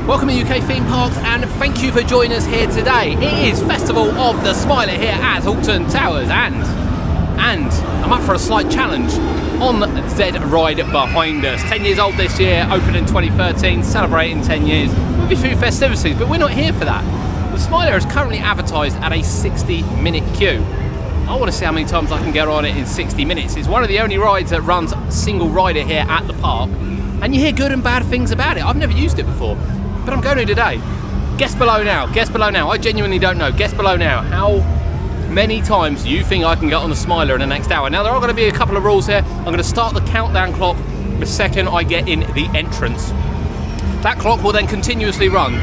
Welcome to UK Theme Parks and thank you for joining us here today. It is Festival of the Smiler here at Alton Towers and I'm up for a slight challenge on the Z ride behind us. 10 years old this year, opened in 2013, celebrating 10 years with a few festivities, but we're not here for that. The Smiler is currently advertised at a 60-minute queue. I want to see how many times I can get on it in 60 minutes. It's one of the only rides that runs single rider here at the park, and you hear good and bad things about it. I've never used it before, but I'm going to today. Guess below now, guess below now. I genuinely don't know. Guess below now. How many times do you think I can get on the Smiler in the next hour? Now, there are going to be a couple of rules here. I'm going to start the countdown clock the second I get in the entrance. That clock will then continuously run.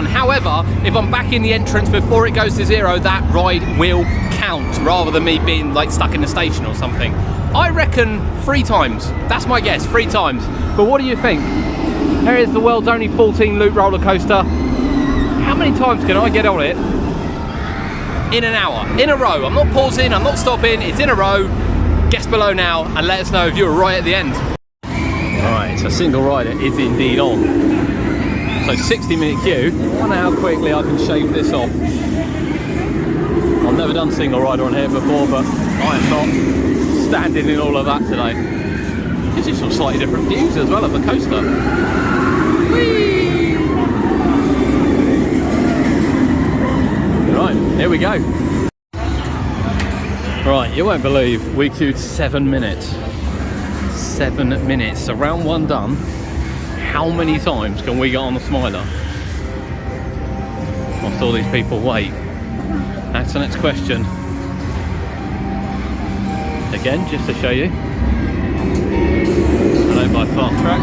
However, if I'm back in the entrance before it goes to zero, that ride will count, rather than me being like stuck in the station or something. I reckon 3 times. That's my guess, 3 times. But what do you think? Here is the world's only 14-loop roller coaster. How many times can I get on it in an hour? In a row. I'm not pausing, I'm not stopping, it's in a row. Guess below now and let us know if you were right at the end. Alright, so single rider is indeed on. So 60-minute queue. I wonder how quickly I can shave this off. I've never done single rider on here before, but I am not standing in all of that today. Gives you some slightly different views as well of the coaster. Whee! Right, here we go. Right, you won't believe we queued 7 minutes. 7 minutes. So round 1 done. How many times can we get on the Smiler whilst all these people wait? That's the next question. Again, just to show you. Hello by Fast Track.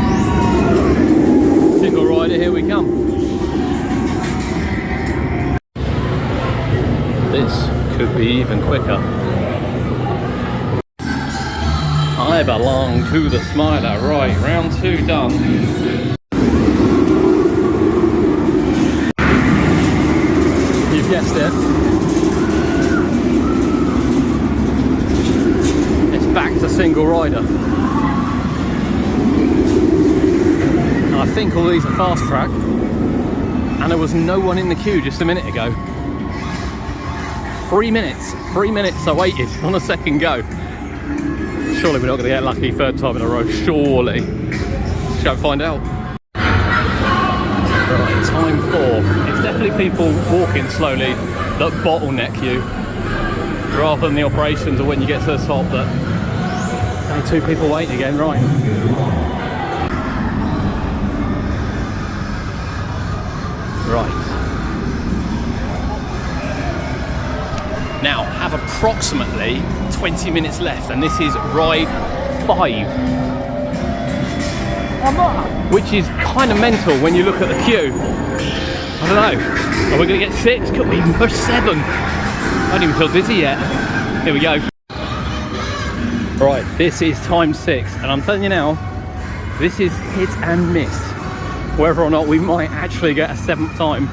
Single rider, here we come. This could be even quicker. I belong to the Smiler. Right, round 2 done. You've guessed it. It's back to single rider. And I think all these are fast track. And there was no one in the queue just a minute ago. 3 minutes. 3 minutes I waited on a second go. Surely we're not going to get lucky 3rd time in a row, surely. Let's go find out. Right, time 4. It's definitely people walking slowly that bottleneck you, rather than the operations of when you get to the top that only 2 people waiting again, right. Right. Now, have approximately 20 minutes left, and this is ride 5. Which is kind of mental when you look at the queue. I don't know. Are we going to get 6? Could we even push 7? I don't even feel dizzy yet. Here we go. Right, this is time 6, and I'm telling you now, this is hit and miss. Whether or not we might actually get a 7th time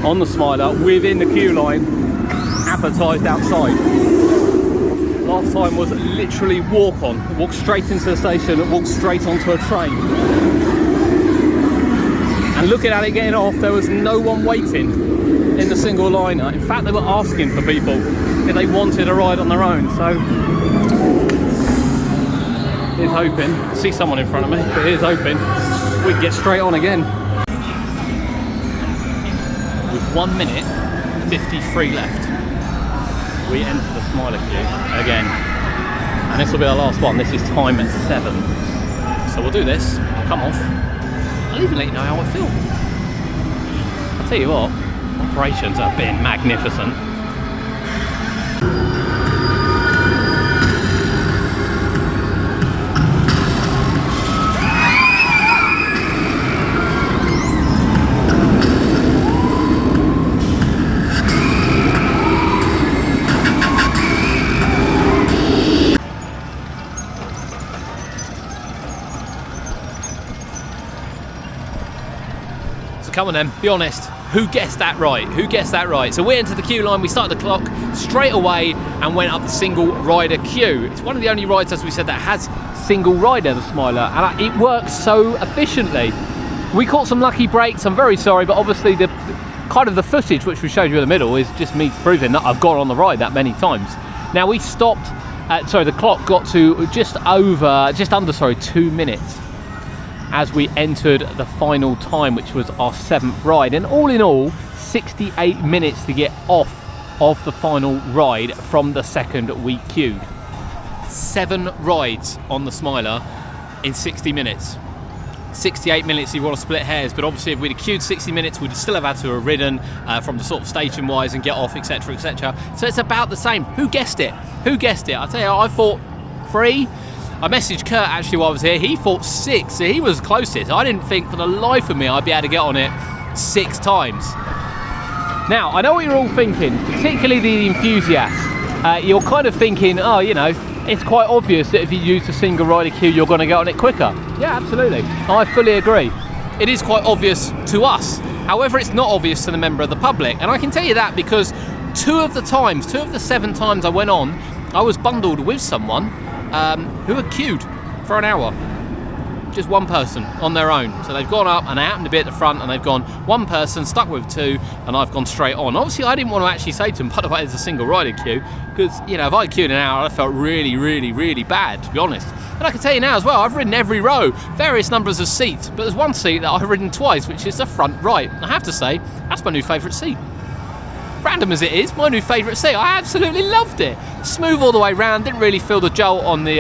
on the Smiler within the queue line, advertised outside. Last time was literally walk straight into the station, walk straight onto a train. And looking at it getting off, there was no one waiting in the single liner. In fact, they were asking for people if they wanted a ride on their own. So here's hoping, I see someone in front of me, but here's hoping we can get straight on again. With 1 minute 53 left. We enter the Smiler queue again, and this will be our last one. This is time at 7, so we'll do this. I'll come off. I'll even let you know how I feel. I'll tell you what, operations have been magnificent. Come on then, be honest. Who guessed that right? Who guessed that right? So we entered the queue line, we started the clock straight away and went up the single rider queue. It's one of the only rides, as we said, that has single rider, the Smiler, and it works so efficiently. We caught some lucky breaks, I'm very sorry, but obviously the kind of the footage which we showed you in the middle is just me proving that I've gone on the ride that many times. Now we stopped, the clock got to just under 2 minutes as we entered the final time, which was our 7th ride, and all in all 68 minutes to get off of the final ride from the second we queued. 7 rides on the SMILER in 60 minutes. 68 minutes you want to split hairs, but obviously if we'd have queued 60 minutes we'd still have had to have ridden from the sort of station wise and get off, etc, etc. So it's about the same. Who guessed it? Who guessed it? I tell you, I thought 3. I messaged Kurt actually while I was here, he thought 6, so he was closest. I didn't think for the life of me I'd be able to get on it 6 times. Now I know what you're all thinking, particularly the enthusiasts. You're kind of thinking, oh, you know, it's quite obvious that if you use a single rider queue you're going to get on it quicker. Yeah, absolutely. I fully agree. It is quite obvious to us. However, it's not obvious to the member of the public. And I can tell you that because 2 of the 7 times I went on, I was bundled with someone who had queued for an hour. Just one person on their own. So they've gone up and they happened to be at the front and they've gone one person, stuck with 2, and I've gone straight on. Obviously I didn't want to actually say to them, by the way, there's a single rider queue, because, you know, if I queued an hour I felt really, really, really bad, to be honest. And I can tell you now as well, I've ridden every row, various numbers of seats, but there's one seat that I've ridden twice, which is the front right. I have to say, that's my new favourite seat. Random as it is, my new favourite seat. I absolutely loved it. Smooth all the way round, didn't really feel the jolt on the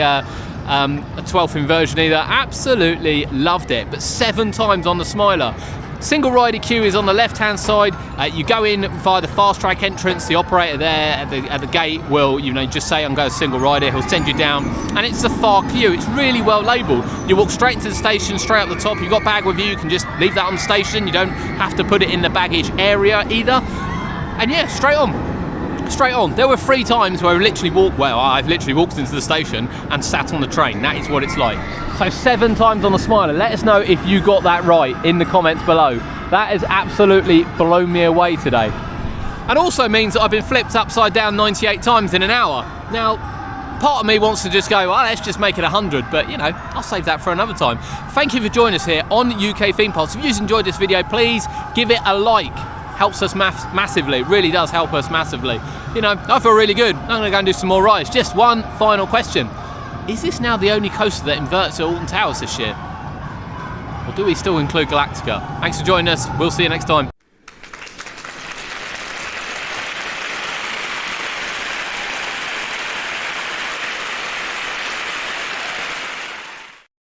12th inversion either. Absolutely loved it. But 7 times on the SMILER. Single rider queue is on the left hand side. You go in via the fast track entrance. The operator there at the gate will, you know, just say I'm going single rider, he'll send you down, and it's a far queue. It's really well labelled. You walk straight into the station, straight up the top. You've got bag with you, you can just leave that on the station. You don't have to put it in the baggage area either. And yeah, straight on. There were 3 times where I've literally walked into the station and sat on the train. That is what it's like. So 7 times on the SMILER. Let us know if you got that right in the comments below. That has absolutely blown me away today. And also means that I've been flipped upside down 98 times in an hour. Now, part of me wants to just go, well, let's just make it 100, but you know, I'll save that for another time. Thank you for joining us here on UK Theme Pulse. If you've enjoyed this video, please give it a like. Helps us massively, it really does help us massively. You know, I feel really good. I'm gonna go and do some more rides. Just one final question. Is this now the only coaster that inverts at Alton Towers this year? Or do we still include Galactica? Thanks for joining us, we'll see you next time.